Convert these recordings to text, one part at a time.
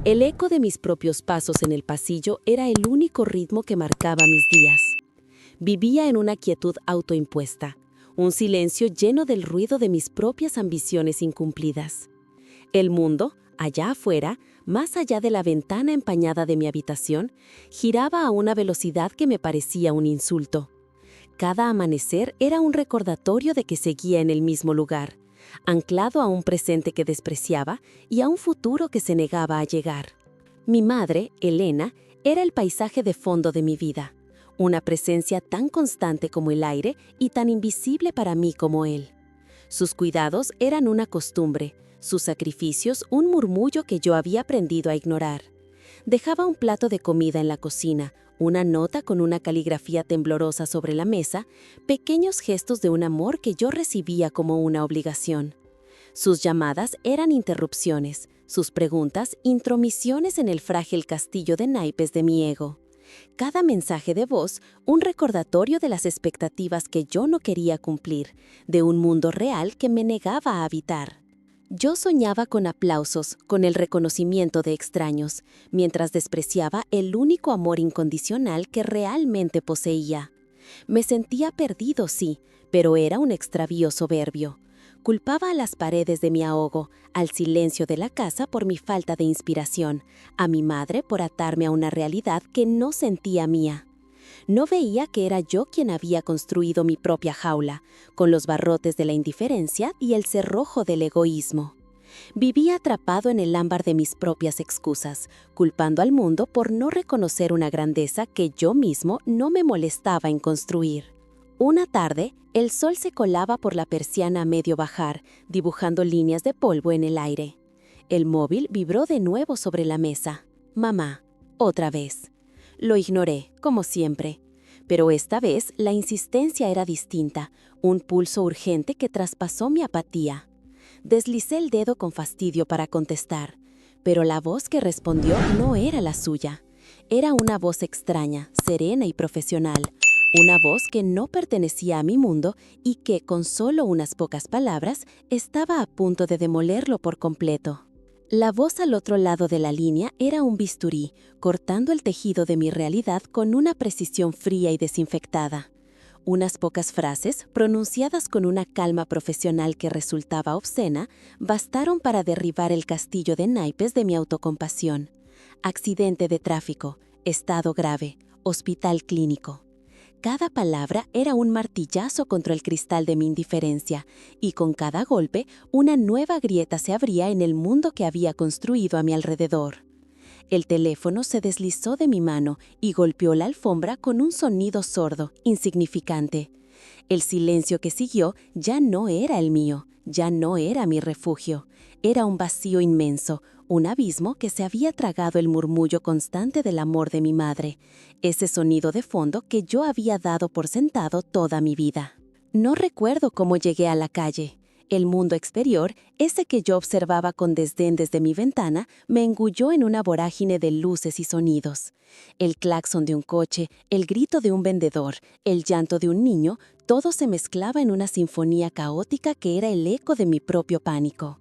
El eco de mis propios pasos en el pasillo era el único ritmo que marcaba mis días. Vivía en una quietud autoimpuesta, un silencio lleno del ruido de mis propias ambiciones incumplidas. El mundo, allá afuera, más allá de la ventana empañada de mi habitación, giraba a una velocidad que me parecía un insulto. Cada amanecer era un recordatorio de que seguía en el mismo lugar, anclado a un presente que despreciaba y a un futuro que se negaba a llegar. Mi madre, Elena, era el paisaje de fondo de mi vida, una presencia tan constante como el aire y tan invisible para mí como él. Sus cuidados eran una costumbre, sus sacrificios un murmullo que yo había aprendido a ignorar. Dejaba un plato de comida en la cocina, una nota con una caligrafía temblorosa sobre la mesa, pequeños gestos de un amor que yo recibía como una obligación. Sus llamadas eran interrupciones, sus preguntas intromisiones en el frágil castillo de naipes de mi ego. Cada mensaje de voz, un recordatorio de las expectativas que yo no quería cumplir, de un mundo real que me negaba a habitar. Yo soñaba con aplausos, con el reconocimiento de extraños, mientras despreciaba el único amor incondicional que realmente poseía. Me sentía perdido, sí, pero era un extravío soberbio. Culpaba a las paredes de mi ahogo, al silencio de la casa por mi falta de inspiración, a mi madre por atarme a una realidad que no sentía mía. No veía que era yo quien había construido mi propia jaula, con los barrotes de la indiferencia y el cerrojo del egoísmo. Vivía atrapado en el ámbar de mis propias excusas, culpando al mundo por no reconocer una grandeza que yo mismo no me molestaba en construir. Una tarde, el sol se colaba por la persiana a medio bajar, dibujando líneas de polvo en el aire. El móvil vibró de nuevo sobre la mesa. Mamá, otra vez. Lo ignoré, como siempre. Pero esta vez la insistencia era distinta, un pulso urgente que traspasó mi apatía. Deslicé el dedo con fastidio para contestar, pero la voz que respondió no era la suya. Era una voz extraña, serena y profesional. Una voz que no pertenecía a mi mundo y que, con solo unas pocas palabras, estaba a punto de demolerlo por completo. La voz al otro lado de la línea era un bisturí, cortando el tejido de mi realidad con una precisión fría y desinfectada. Unas pocas frases, pronunciadas con una calma profesional que resultaba obscena, bastaron para derribar el castillo de naipes de mi autocompasión. Accidente de tráfico, estado grave, hospital clínico. Cada palabra era un martillazo contra el cristal de mi indiferencia, y con cada golpe una nueva grieta se abría en el mundo que había construido a mi alrededor. El teléfono se deslizó de mi mano y golpeó la alfombra con un sonido sordo, insignificante. El silencio que siguió ya no era el mío, ya no era mi refugio. Era un vacío inmenso, un abismo que se había tragado el murmullo constante del amor de mi madre, ese sonido de fondo que yo había dado por sentado toda mi vida. No recuerdo cómo llegué a la calle. El mundo exterior, ese que yo observaba con desdén desde mi ventana, me engulló en una vorágine de luces y sonidos. El claxon de un coche, el grito de un vendedor, el llanto de un niño, todo se mezclaba en una sinfonía caótica que era el eco de mi propio pánico.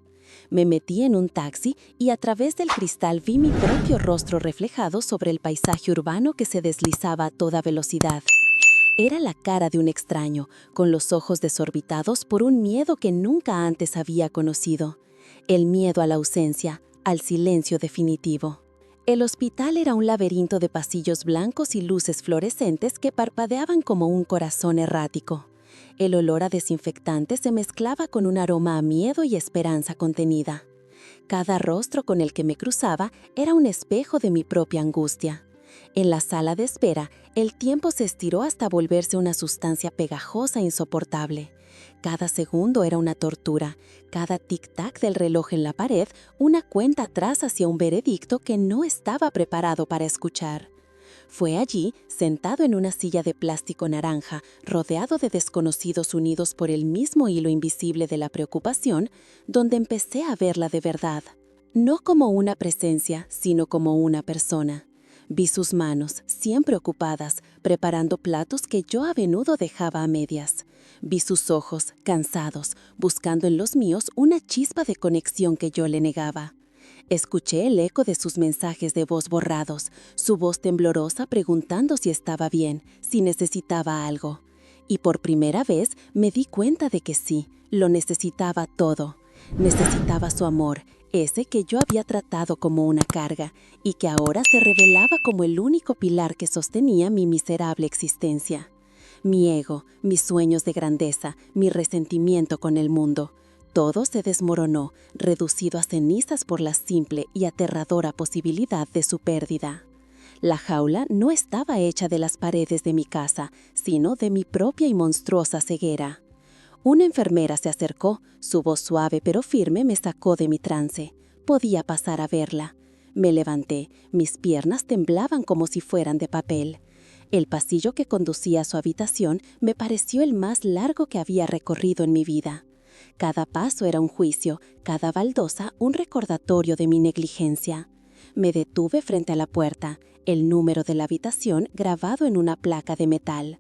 Me metí en un taxi y a través del cristal vi mi propio rostro reflejado sobre el paisaje urbano que se deslizaba a toda velocidad. Era la cara de un extraño, con los ojos desorbitados por un miedo que nunca antes había conocido. El miedo a la ausencia, al silencio definitivo. El hospital era un laberinto de pasillos blancos y luces fluorescentes que parpadeaban como un corazón errático. El olor a desinfectante se mezclaba con un aroma a miedo y esperanza contenida. Cada rostro con el que me cruzaba era un espejo de mi propia angustia. En la sala de espera, el tiempo se estiró hasta volverse una sustancia pegajosa e insoportable. Cada segundo era una tortura, cada tic-tac del reloj en la pared, una cuenta atrás hacia un veredicto que no estaba preparado para escuchar. Fue allí, sentado en una silla de plástico naranja, rodeado de desconocidos unidos por el mismo hilo invisible de la preocupación, donde empecé a verla de verdad. No como una presencia, sino como una persona. Vi sus manos, siempre ocupadas, preparando platos que yo a menudo dejaba a medias. Vi sus ojos, cansados, buscando en los míos una chispa de conexión que yo le negaba. Escuché el eco de sus mensajes de voz borrados, su voz temblorosa preguntando si estaba bien, si necesitaba algo. Y por primera vez me di cuenta de que sí, lo necesitaba todo. Necesitaba su amor, ese que yo había tratado como una carga y que ahora se revelaba como el único pilar que sostenía mi miserable existencia. Mi ego, mis sueños de grandeza, mi resentimiento con el mundo. Todo se desmoronó, reducido a cenizas por la simple y aterradora posibilidad de su pérdida. La jaula no estaba hecha de las paredes de mi casa, sino de mi propia y monstruosa ceguera. Una enfermera se acercó, su voz suave pero firme me sacó de mi trance. Podía pasar a verla. Me levanté, mis piernas temblaban como si fueran de papel. El pasillo que conducía a su habitación me pareció el más largo que había recorrido en mi vida. Cada paso era un juicio, cada baldosa un recordatorio de mi negligencia. Me detuve frente a la puerta, el número de la habitación grabado en una placa de metal.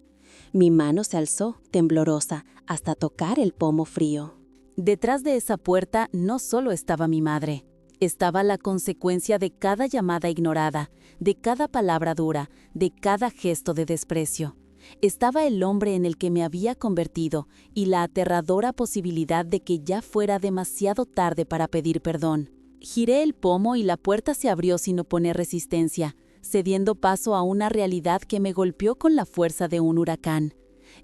Mi mano se alzó, temblorosa, hasta tocar el pomo frío. Detrás de esa puerta no solo estaba mi madre. Estaba la consecuencia de cada llamada ignorada, de cada palabra dura, de cada gesto de desprecio. Estaba el hombre en el que me había convertido y la aterradora posibilidad de que ya fuera demasiado tarde para pedir perdón. Giré el pomo y la puerta se abrió sin oponer resistencia, cediendo paso a una realidad que me golpeó con la fuerza de un huracán.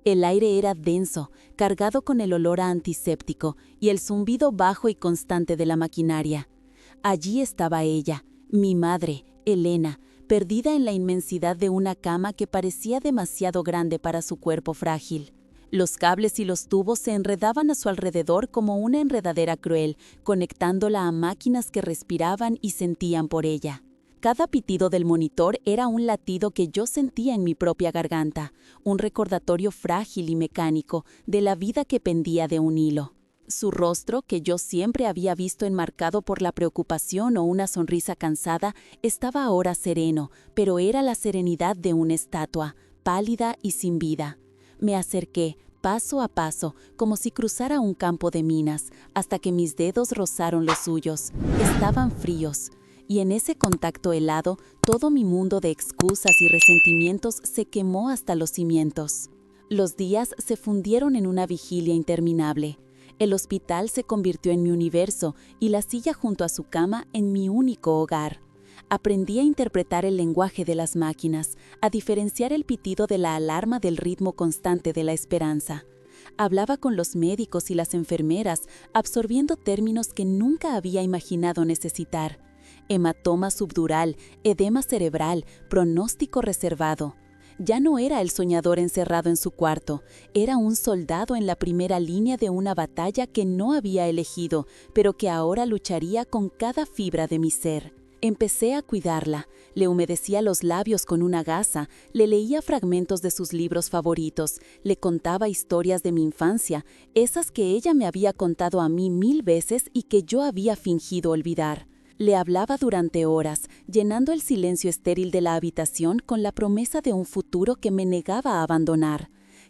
El aire era denso, cargado con el olor a antiséptico y el zumbido bajo y constante de la maquinaria. Allí estaba ella, mi madre, Elena, perdida en la inmensidad de una cama que parecía demasiado grande para su cuerpo frágil. Los cables y los tubos se enredaban a su alrededor como una enredadera cruel, conectándola a máquinas que respiraban y sentían por ella. Cada pitido del monitor era un latido que yo sentía en mi propia garganta, un recordatorio frágil y mecánico de la vida que pendía de un hilo. Su rostro, que yo siempre había visto enmarcado por la preocupación o una sonrisa cansada, estaba ahora sereno, pero era la serenidad de una estatua, pálida y sin vida. Me acerqué, paso a paso, como si cruzara un campo de minas, hasta que mis dedos rozaron los suyos. Estaban fríos. Y en ese contacto helado, todo mi mundo de excusas y resentimientos se quemó hasta los cimientos. Los días se fundieron en una vigilia interminable. El hospital se convirtió en mi universo y la silla junto a su cama en mi único hogar. Aprendí a interpretar el lenguaje de las máquinas, a diferenciar el pitido de la alarma del ritmo constante de la esperanza. Hablaba con los médicos y las enfermeras, absorbiendo términos que nunca había imaginado necesitar. Hematoma subdural, edema cerebral, pronóstico reservado. Ya no era el soñador encerrado en su cuarto, era un soldado en la primera línea de una batalla que no había elegido, pero que ahora lucharía con cada fibra de mi ser. Empecé a cuidarla, le humedecía los labios con una gasa, le leía fragmentos de sus libros favoritos, le contaba historias de mi infancia, esas que ella me había contado a mí 1000 veces y que yo había fingido olvidar. Le hablaba durante horas, llenando el silencio estéril de la habitación con la promesa de un futuro que me negaba a abandonar.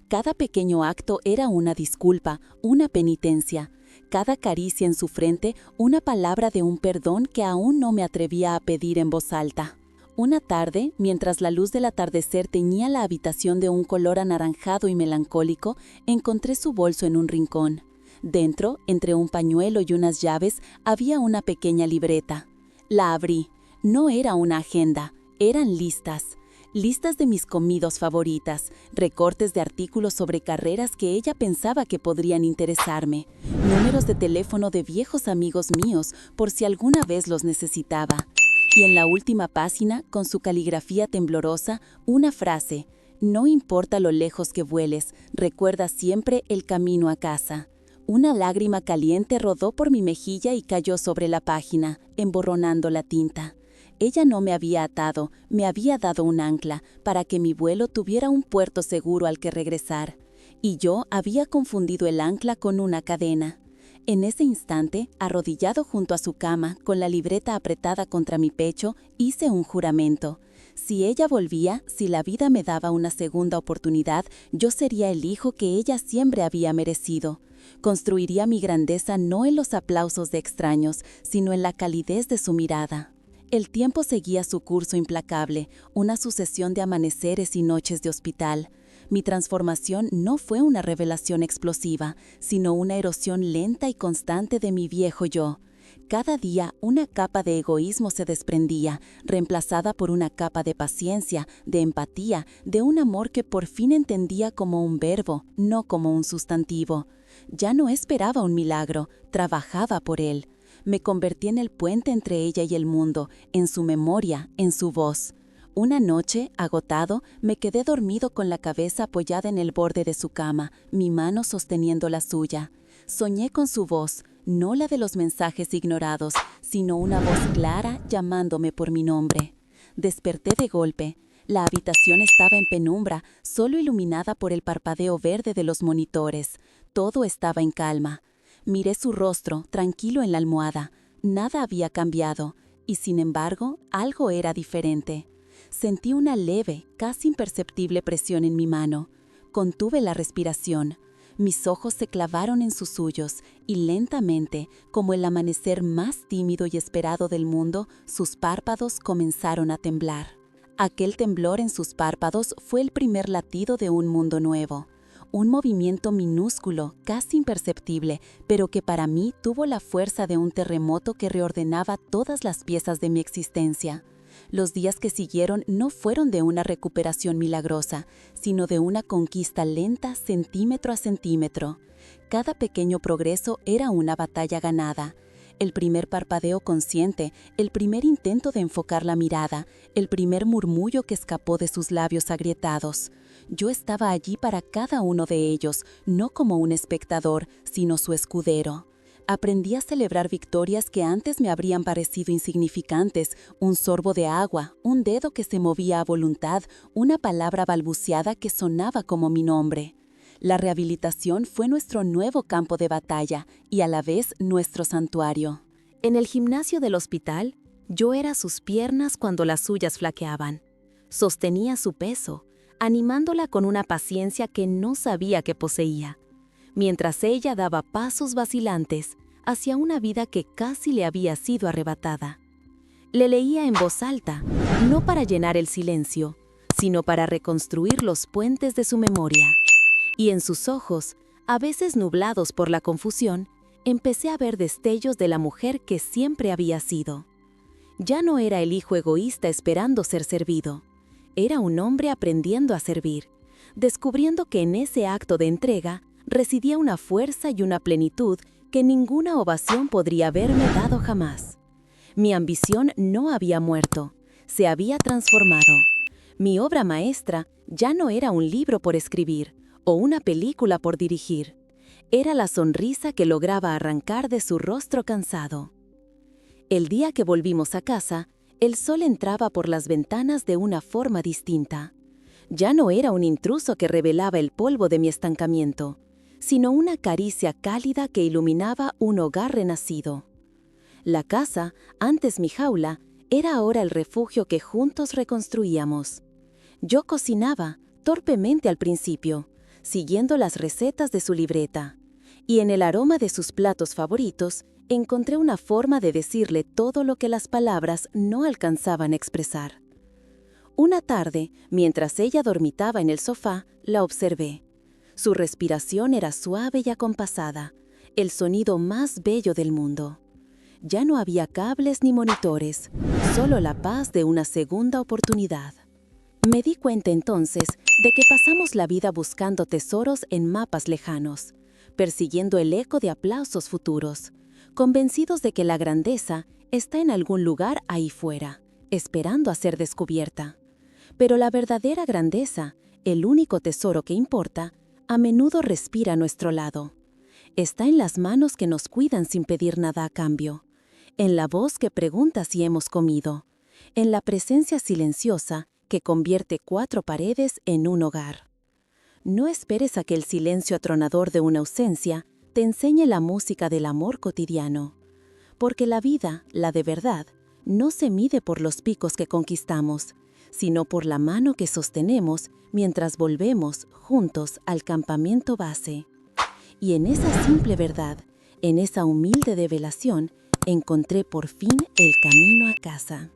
Cada pequeño acto era una disculpa, una penitencia. Cada caricia en su frente, una palabra de un perdón que aún no me atrevía a pedir en voz alta. Una tarde, mientras la luz del atardecer teñía la habitación de un color anaranjado y melancólico, encontré su bolso en un rincón. Dentro, entre un pañuelo y unas llaves, había una pequeña libreta. La abrí. No era una agenda, eran listas. Listas de mis comidas favoritas, recortes de artículos sobre carreras que ella pensaba que podrían interesarme, números de teléfono de viejos amigos míos por si alguna vez los necesitaba. Y en la última página, con su caligrafía temblorosa, una frase: «No importa lo lejos que vueles, recuerda siempre el camino a casa». Una lágrima caliente rodó por mi mejilla y cayó sobre la página, emborronando la tinta. Ella no me había atado, me había dado un ancla para que mi vuelo tuviera un puerto seguro al que regresar. Y yo había confundido el ancla con una cadena. En ese instante, arrodillado junto a su cama, con la libreta apretada contra mi pecho, hice un juramento. Si ella volvía, si la vida me daba una segunda oportunidad, yo sería el hijo que ella siempre había merecido. Construiría mi grandeza no en los aplausos de extraños, sino en la calidez de su mirada. El tiempo seguía su curso implacable, una sucesión de amaneceres y noches de hospital. Mi transformación no fue una revelación explosiva, sino una erosión lenta y constante de mi viejo yo. Cada día una capa de egoísmo se desprendía, reemplazada por una capa de paciencia, de empatía, de un amor que por fin entendía como un verbo, no como un sustantivo. Ya no esperaba un milagro, trabajaba por él. Me convertí en el puente entre ella y el mundo, en su memoria, en su voz. Una noche, agotado, me quedé dormido con la cabeza apoyada en el borde de su cama, mi mano sosteniendo la suya. Soñé con su voz, no la de los mensajes ignorados, sino una voz clara llamándome por mi nombre. Desperté de golpe. La habitación estaba en penumbra, solo iluminada por el parpadeo verde de los monitores. Todo estaba en calma. Miré su rostro, tranquilo en la almohada. Nada había cambiado, y sin embargo, algo era diferente. Sentí una leve, casi imperceptible presión en mi mano. Contuve la respiración. Mis ojos se clavaron en sus suyos, y lentamente, como el amanecer más tímido y esperado del mundo, sus párpados comenzaron a temblar. Aquel temblor en sus párpados fue el primer latido de un mundo nuevo. Un movimiento minúsculo, casi imperceptible, pero que para mí tuvo la fuerza de un terremoto que reordenaba todas las piezas de mi existencia. Los días que siguieron no fueron de una recuperación milagrosa, sino de una conquista lenta centímetro a centímetro. Cada pequeño progreso era una batalla ganada. El primer parpadeo consciente, el primer intento de enfocar la mirada, el primer murmullo que escapó de sus labios agrietados. Yo estaba allí para cada uno de ellos, no como un espectador, sino su escudero. Aprendí a celebrar victorias que antes me habrían parecido insignificantes, un sorbo de agua, un dedo que se movía a voluntad, una palabra balbuceada que sonaba como mi nombre. La rehabilitación fue nuestro nuevo campo de batalla y a la vez nuestro santuario. En el gimnasio del hospital, yo era sus piernas cuando las suyas flaqueaban. Sostenía su peso, animándola con una paciencia que no sabía que poseía, mientras ella daba pasos vacilantes hacia una vida que casi le había sido arrebatada. Le leía en voz alta, no para llenar el silencio, sino para reconstruir los puentes de su memoria. Y en sus ojos, a veces nublados por la confusión, empecé a ver destellos de la mujer que siempre había sido. Ya no era el hijo egoísta esperando ser servido. Era un hombre aprendiendo a servir, descubriendo que en ese acto de entrega residía una fuerza y una plenitud que ninguna ovación podría haberme dado jamás. Mi ambición no había muerto, se había transformado. Mi obra maestra ya no era un libro por escribir o una película por dirigir. Era la sonrisa que lograba arrancar de su rostro cansado. El día que volvimos a casa, el sol entraba por las ventanas de una forma distinta. Ya no era un intruso que revelaba el polvo de mi estancamiento, sino una caricia cálida que iluminaba un hogar renacido. La casa, antes mi jaula, era ahora el refugio que juntos reconstruíamos. Yo cocinaba, torpemente al principio, siguiendo las recetas de su libreta, y en el aroma de sus platos favoritos encontré una forma de decirle todo lo que las palabras no alcanzaban a expresar. Una tarde, mientras ella dormitaba en el sofá, la observé. Su respiración era suave y acompasada, el sonido más bello del mundo. Ya no había cables ni monitores, solo la paz de una segunda oportunidad. Me di cuenta entonces de que pasamos la vida buscando tesoros en mapas lejanos, persiguiendo el eco de aplausos futuros, convencidos de que la grandeza está en algún lugar ahí fuera, esperando a ser descubierta. Pero la verdadera grandeza, el único tesoro que importa, a menudo respira a nuestro lado. Está en las manos que nos cuidan sin pedir nada a cambio, en la voz que pregunta si hemos comido, en la presencia silenciosa que convierte 4 paredes en un hogar. No esperes a que el silencio atronador de una ausencia te enseñe la música del amor cotidiano, porque la vida, la de verdad, no se mide por los picos que conquistamos, sino por la mano que sostenemos mientras volvemos juntos al campamento base. Y en esa simple verdad, en esa humilde develación, encontré por fin el camino a casa.